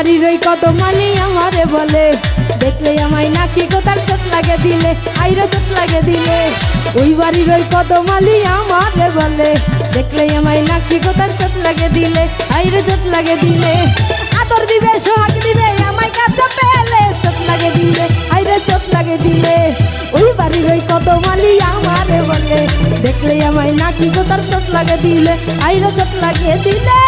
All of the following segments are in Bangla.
বাড়ির ওই কদমালি আমারে বলে, দেখলে আমায় নাকি কোথার চোট লাগে দিলে, আইরে চোট লাগে দিলে। ওই বাড়ির ওই কদমালি আমারে বলে, দেখলে আমায় নাকি কোথার চোট লাগে দিলে, আইরে চোট লাগে দিলে। আদর দিবে সোহাগ দিবে আমায় কাছে পেলে, চোট লাগে দিলে, আইরে চোট লাগে দিলে। ওই বাড়ির ওই কদমালি আমারে বলে, দেখলে আমায় নাকি কোথার চোট লাগে দিলে, আইরে চোট লাগে দিলে।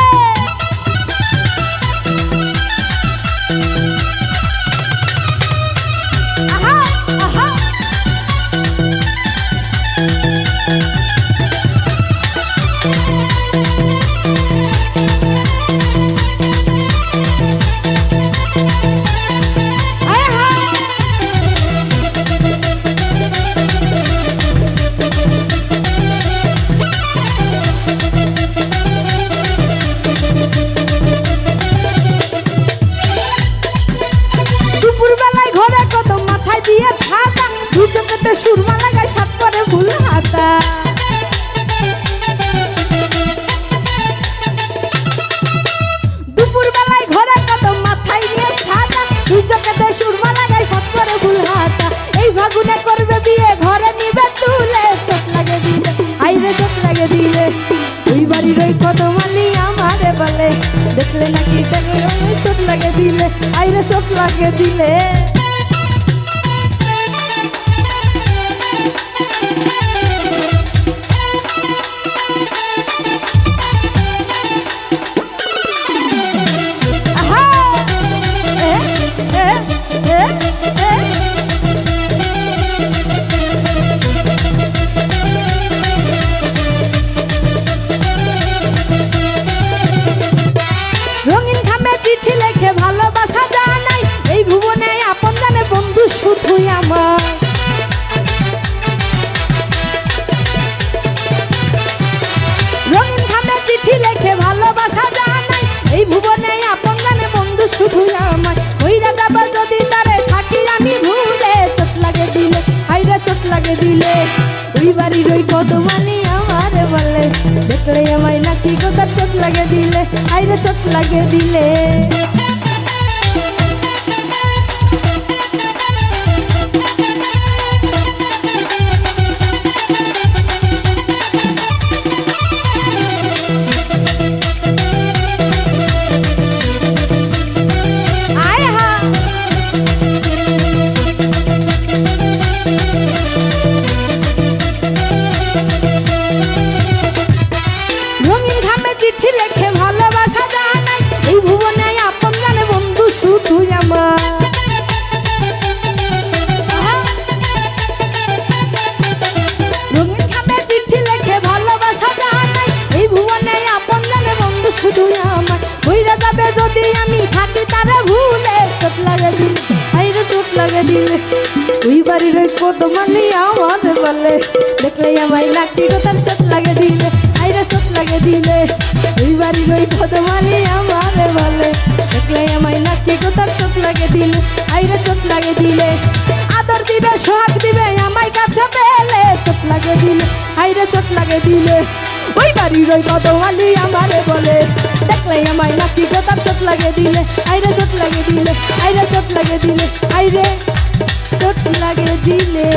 সুরমা লাগায় সাত করে ভুল হাতা, দুপুর বেলায় ঘরে কদম মাথায় নিয়ে ছাতা, দুই চোখেতে সুরমা লাগায় সাত করে ভুল হাতা। এই ফাগুনে করবে বিয়ে ঘরে নিবে তুলে, চোট লাগে দিলে, আইরে চোট লাগে দিলে। ওই বাড়ির ওই কদমালি আমারে বলে, দেখলে নাকি চোট লাগে দিলে, আইরে চোট লাগে দিলে। রঙিন খামে চিঠি লেখে ভালোবাসা জানাই, এই ভুবনে আপন জানে বন্ধু শুধুই আমার। রঙিন খামে চিঠি লেখে ভালোবাসা জানাই, এই ভুবনে আপন জানে বন্ধু শুধুই আমার। হইরা যাবা যদি তারে থাকি আমি ভুলে, চোট লাগে দিলে, আইরা চোট লাগে দিলে। ওই বাড়ির ওই কদমালি আমারে বলে, দেখলে আমায় নাকি কোথার চোট লাগে দিলে, আইরে চোট লাগে দিলে। চিঠি লেখে ভালোবাসা জানাই, এই ভুবনে আপন জানে বন্ধু শুধুই আমার। রঙিন খামে চিঠি লেখে ভালোবাসা জানাই, এই ভুবনে আপন জানে বন্ধু শুধুই আমার। হইরা যাবে যদি আমি থাকি তারে ভুলে, চোট লাগে দিলে, আইরে চোট লাগে দিলে। ওই বাড়ির ওই কদমালি আমারে বলে, দেখলে আমায় নাকি কোথার চোট লাগে দিলে, আইরে চোট লাগে দিলে। ওই বাড়ির ওই কদমালি আমারে বলে, দেখলে আমায় নাকি কোথার চোট লাগে দিলে, আইরে চোট লাগে দিলে। আদর দিবে সোহাগ দিবে আমায় কাছে পেলে, চোট লাগে দিলে, আইরে চোট লাগে দিলে। ওই বাড়ির ওই কদমালি আমারে বলে, দেখলে আমায় নাকি কোথার চোট লাগে দিলে, আইরে চোট লাগে দিলে, আইরে চোট লাগে দিলে, আইরে চোট লাগে দিলে।